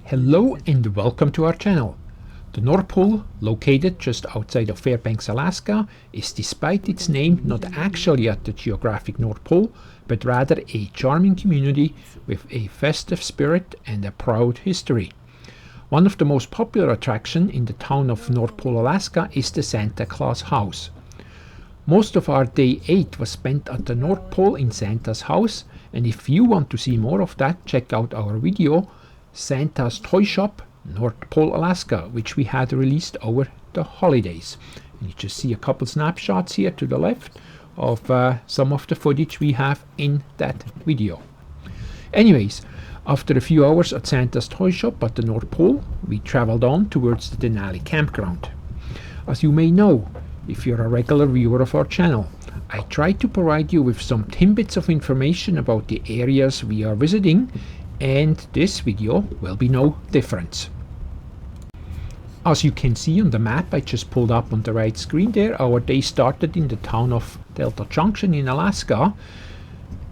Hello and welcome to our channel. The North Pole, located just outside of Fairbanks, Alaska, is despite its name not actually at the geographic North Pole, but rather a charming community with a festive spirit and a proud history. One of the most popular attractions in the town of North Pole, Alaska is the Santa Claus house. Most of our day 8 was spent at the North Pole in Santa's house, and if you want to see more of that, check out our video Santa's Toy Shop, North Pole, Alaska, which we had released over the holidays. And you just see a couple snapshots here to the left of some of the footage we have in that video. Anyways, after a few hours at Santa's Toy Shop at the North Pole, we traveled on towards the Denali campground. As you may know, if you're a regular viewer of our channel, I try to provide you with some tidbits of information about the areas we are visiting, and this video will be no different. As you can see on the map I just pulled up on the right screen there, our day started in the town of Delta Junction in Alaska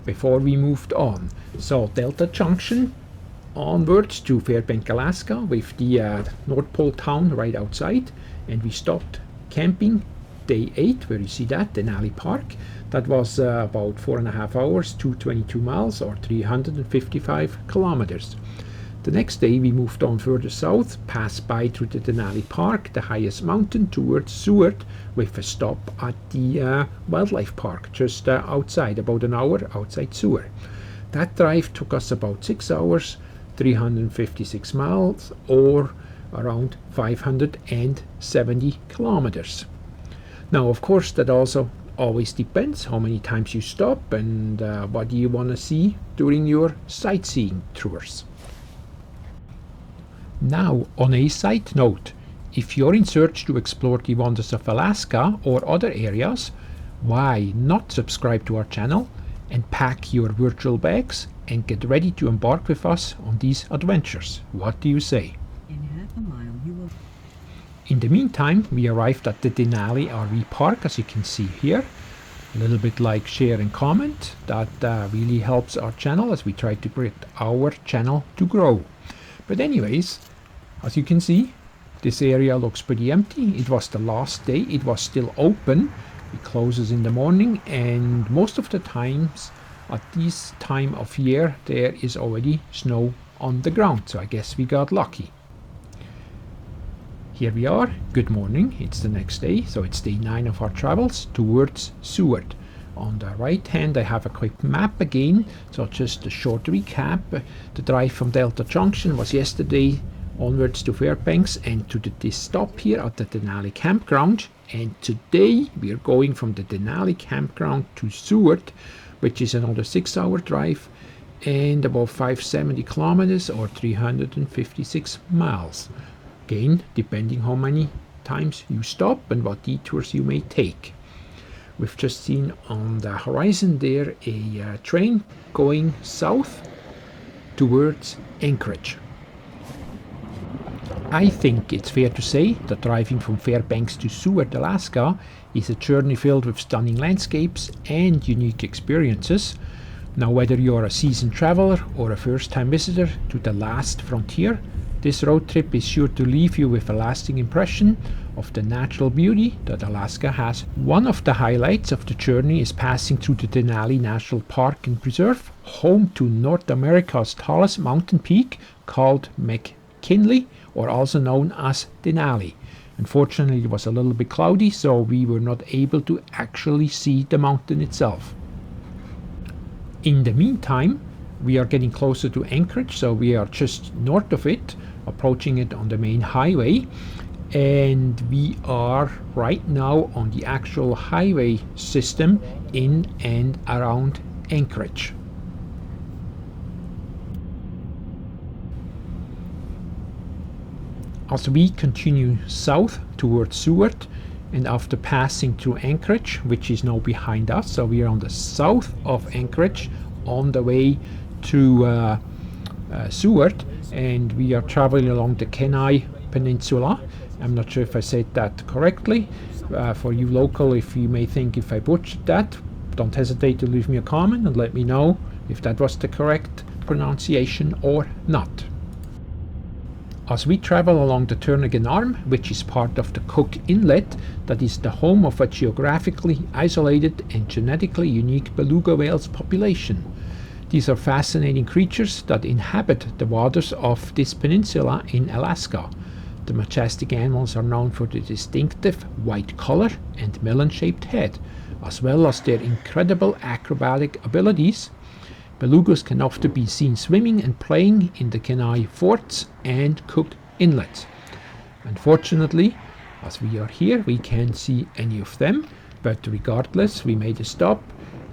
before we moved on. So Delta Junction onwards to Fairbanks, Alaska, with the North Pole town right outside, and we stopped camping day 8 where you see that, Denali Park. That was about 4.5 hours, 222 miles or 355 kilometers. The next day we moved on further south, passed by through the Denali Park, the highest mountain, towards Seward, with a stop at the wildlife park just outside, about an hour outside Seward. That drive took us about 6 hours, 356 miles or around 570 kilometers. Now of course that also always depends how many times you stop and what you want to see during your sightseeing tours. Now on a side note, if you're in search to explore the wonders of Alaska or other areas, why not subscribe to our channel and pack your virtual bags and get ready to embark with us on these adventures? What do you say? In half a mile you will... In the meantime, we arrived at the Denali RV park, as you can see here. A little bit like, share and comment. That really helps our channel as we try to get our channel to grow. But anyways, as you can see, this area looks pretty empty. It was the last day. It was still open. It closes in the morning, and most of the times at this time of year there is already snow on the ground. So I guess we got lucky. Here we are, good morning, it's the next day, so it's day 9 of our travels towards Seward. On the right hand I have a quick map again, so just a short recap. The drive from Delta Junction was yesterday onwards to Fairbanks and to this stop here at the Denali campground, and today we are going from the Denali campground to Seward, which is another 6-hour drive and about 570 kilometers or 356 miles. Again, depending how many times you stop and what detours you may take. We've just seen on the horizon there a train going south towards Anchorage. I think it's fair to say that driving from Fairbanks to Seward, Alaska is a journey filled with stunning landscapes and unique experiences. Now whether you're a seasoned traveler or a first-time visitor to the last frontier, this road trip is sure to leave you with a lasting impression of the natural beauty that Alaska has. One of the highlights of the journey is passing through the Denali National Park and Preserve, home to North America's tallest mountain peak called McKinley, or also known as Denali. Unfortunately it was a little bit cloudy, so we were not able to actually see the mountain itself. In the meantime, we are getting closer to Anchorage, so we are just north of it, approaching it on the main highway, and we are right now on the actual highway system in and around Anchorage. As we continue south towards Seward, and after passing through Anchorage, which is now behind us, so we are on the south of Anchorage on the way to Seward, and we are traveling along the Kenai Peninsula. I'm not sure if I said that correctly. For you local, if you may think if I butchered that, don't hesitate to leave me a comment and let me know if that was the correct pronunciation or not. As we travel along the Turnagain Arm, which is part of the Cook Inlet, that is the home of a geographically isolated and genetically unique beluga whales population. These are fascinating creatures that inhabit the waters of this peninsula in Alaska. The majestic animals are known for their distinctive white color and melon-shaped head, as well as their incredible acrobatic abilities. Belugas can often be seen swimming and playing in the Kenai forts and Cook Inlets. Unfortunately, as we are here, we can't see any of them, but regardless, we made a stop,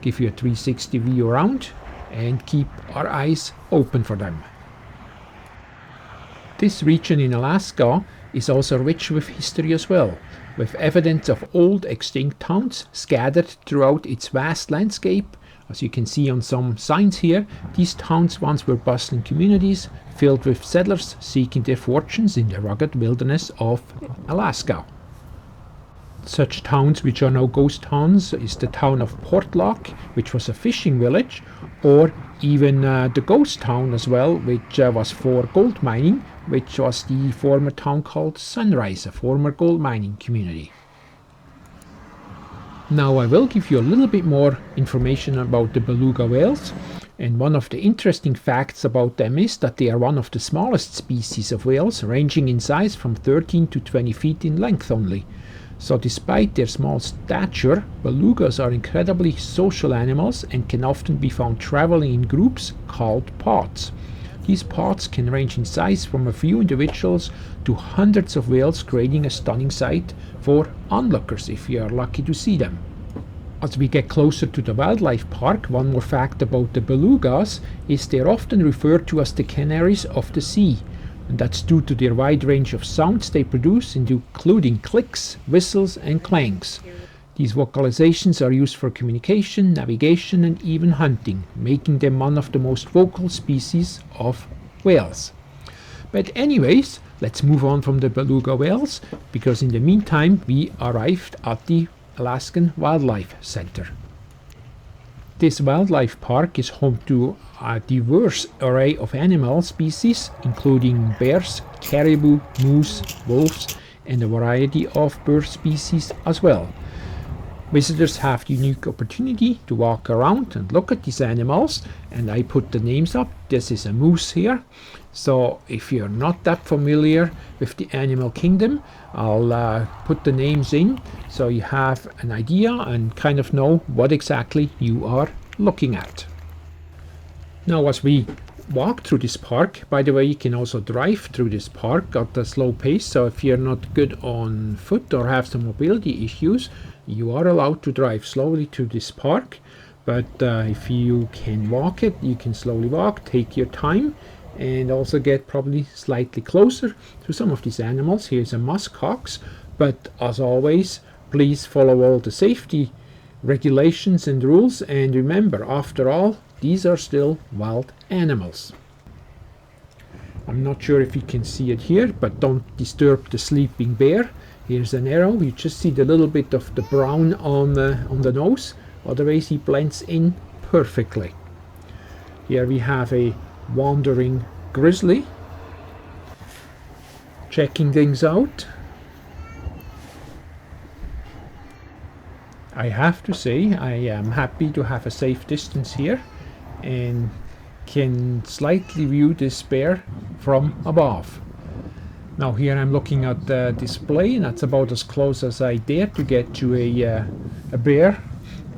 give you a 360 view around, and keep our eyes open for them. This region in Alaska is also rich with history as well, with evidence of old extinct towns scattered throughout its vast landscape. As you can see on some signs here, these towns once were bustling communities filled with settlers seeking their fortunes in the rugged wilderness of Alaska. Such towns which are now ghost towns is the town of Portlock, which was a fishing village, or even the ghost town as well, which was for gold mining, which was the former town called Sunrise, a former gold mining community. Now I will give you a little bit more information about the beluga whales, and one of the interesting facts about them is that they are one of the smallest species of whales, ranging in size from 13 to 20 feet in length only. So despite their small stature, belugas are incredibly social animals and can often be found traveling in groups called pods. These pods can range in size from a few individuals to hundreds of whales, creating a stunning sight for onlookers if you are lucky to see them. As we get closer to the wildlife park, one more fact about the belugas is they are often referred to as the Canaries of the sea, and that's due to their wide range of sounds they produce, including clicks, whistles and clangs. These vocalizations are used for communication, navigation and even hunting, making them one of the most vocal species of whales. But anyways, let's move on from the beluga whales, because in the meantime we arrived at the Alaskan Wildlife Center. This wildlife park is home to a diverse array of animal species, including bears, caribou, moose, wolves and a variety of bird species as well. Visitors have the unique opportunity to walk around and look at these animals, and I put the names up. This is a moose here, so if you're not that familiar with the animal kingdom, I'll put the names in so you have an idea and kind of know what exactly you are looking at. Now as we walk through this park, by the way, you can also drive through this park at a slow pace, so if you're not good on foot or have some mobility issues, you are allowed to drive slowly through this park. But if you can walk it, you can slowly walk, take your time, and also get probably slightly closer to some of these animals. Here's a muskox, but as always, please follow all the safety regulations and rules, and remember, after all, these are still wild animals. I'm not sure if you can see it here, but don't disturb the sleeping bear. Here's an arrow. You just see the little bit of the brown on the nose. Otherwise he blends in perfectly. Here we have a wandering grizzly checking things out. I have to say I am happy to have a safe distance here and can slightly view this bear from above. Now here I'm looking at the display, and that's about as close as I dare to get to a bear,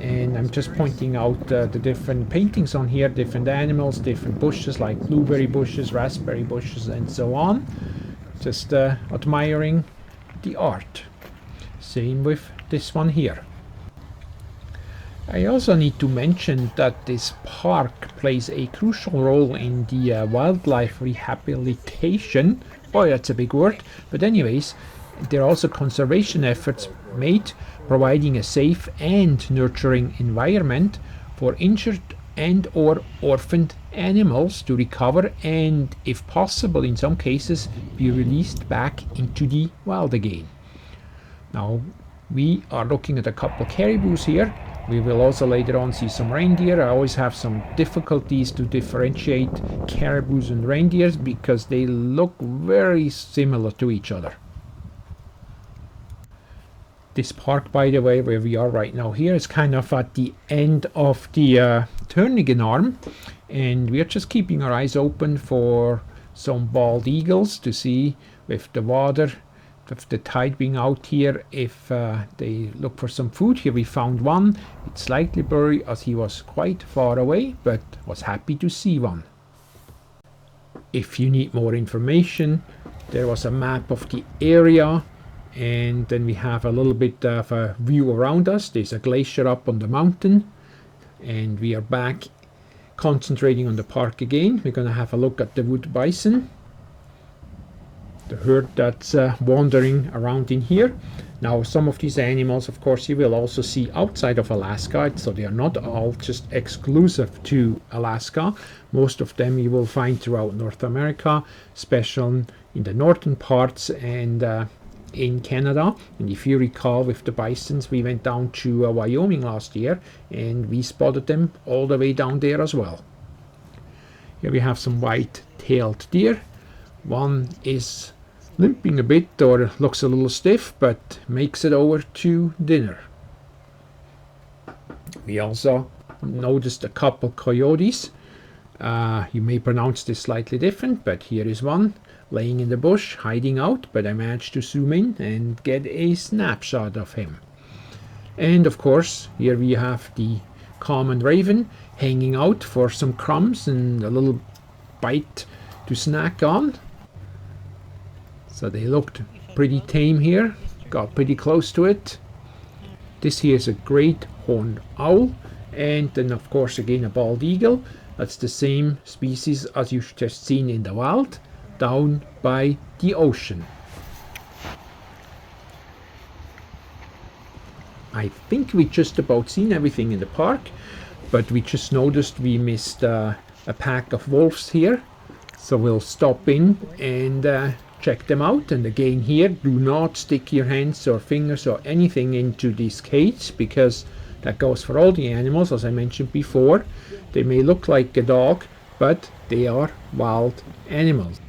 and I'm just pointing out the different paintings on here, different animals, different bushes like blueberry bushes, raspberry bushes and so on. Just admiring the art. Same with this one here. I also need to mention that this park plays a crucial role in the wildlife rehabilitation. Boy, that's a big word. But anyways, there are also conservation efforts made, providing a safe and nurturing environment for injured and or orphaned animals to recover and, if possible in some cases, be released back into the wild again. Now, we are looking at a couple caribous here. We will also later on see some reindeer. I always have some difficulties to differentiate caribous and reindeers because they look very similar to each other. This park, by the way, where we are right now here, is kind of at the end of the Turnagain Arm, and we are just keeping our eyes open for some bald eagles to see with the water, with the tide being out here, if they look for some food. Here we found one. It's slightly blurry as he was quite far away, but was happy to see one. If you need more information, there was a map of the area, and then we have a little bit of a view around us. There's a glacier up on the mountain, and we are back concentrating on the park again. We're going to have a look at the wood bison, the herd that's wandering around in here. Now, some of these animals, of course, you will also see outside of Alaska, so they are not all just exclusive to Alaska. Most of them you will find throughout North America, especially in the northern parts and in Canada. And if you recall, with the bisons, we went down to Wyoming last year and we spotted them all the way down there as well. Here we have some white-tailed deer. One is limping a bit or looks a little stiff, but makes it over to dinner. We also noticed a couple coyotes. You may pronounce this slightly different, but here is one laying in the bush, hiding out, but I managed to zoom in and get a snapshot of him. And of course, here we have the common raven hanging out for some crumbs and a little bite to snack on. So they looked pretty tame here, got pretty close to it. This here is a great horned owl, and then of course again a bald eagle. That's the same species as you've just seen in the wild, down by the ocean. I think we just about seen everything in the park, but we just noticed we missed a pack of wolves here, so we'll stop in and check them out. And again here, do not stick your hands or fingers or anything into this cage, because that goes for all the animals. As I mentioned before, they may look like a dog, but they are wild animals.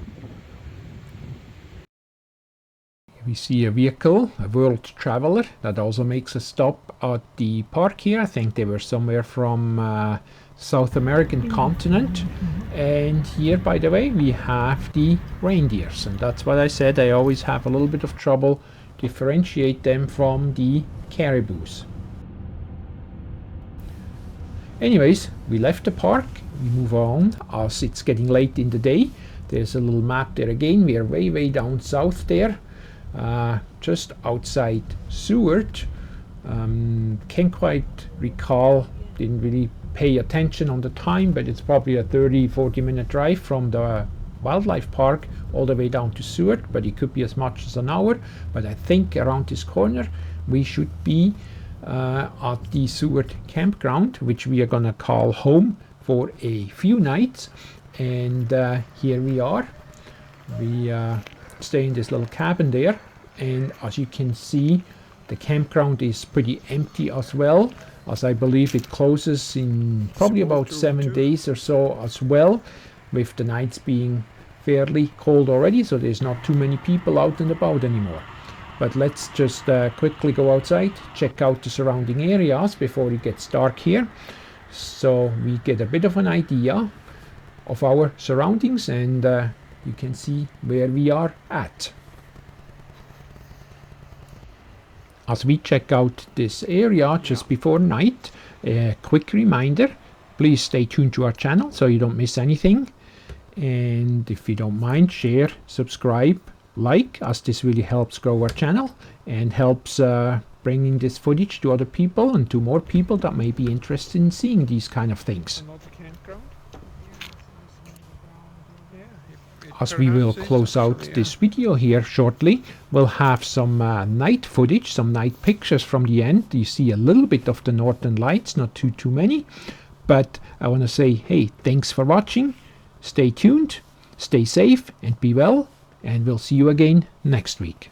We see a vehicle, a world traveler, that also makes a stop at the park here. I think they were somewhere from South American continent. And here, by the way, we have the reindeers, and that's what I said, I always have a little bit of trouble differentiate them from the caribous. Anyways, we left the park, we move on as it's getting late in the day. There's a little map there again. We are way down south there, just outside Seward. Can't quite recall, didn't really pay attention on the time, but it's probably a 30-40 minute drive from the wildlife park all the way down to Seward, but it could be as much as an hour. But I think around this corner we should be at the Seward campground, which we are gonna call home for a few nights. And here we are. We stay in this little cabin there, and as you can see, the campground is pretty empty as well, as I believe it closes in probably about 7 days or so as well, with the nights being fairly cold already, so there's not too many people out and about anymore. But let's just quickly go outside, check out the surrounding areas before it gets dark here, so we get a bit of an idea of our surroundings, and you can see where we are at. As we check out this area just before night, a quick reminder, please stay tuned to our channel so you don't miss anything. And if you don't mind, share, subscribe, like, as this really helps grow our channel and helps bringing this footage to other people and to more people that may be interested in seeing these kind of things. As we will close out this video here shortly, we'll have some night footage, some night pictures from the end. You see a little bit of the northern lights, not too many, but I want to say, hey, thanks for watching, stay tuned, stay safe and be well, and we'll see you again next week.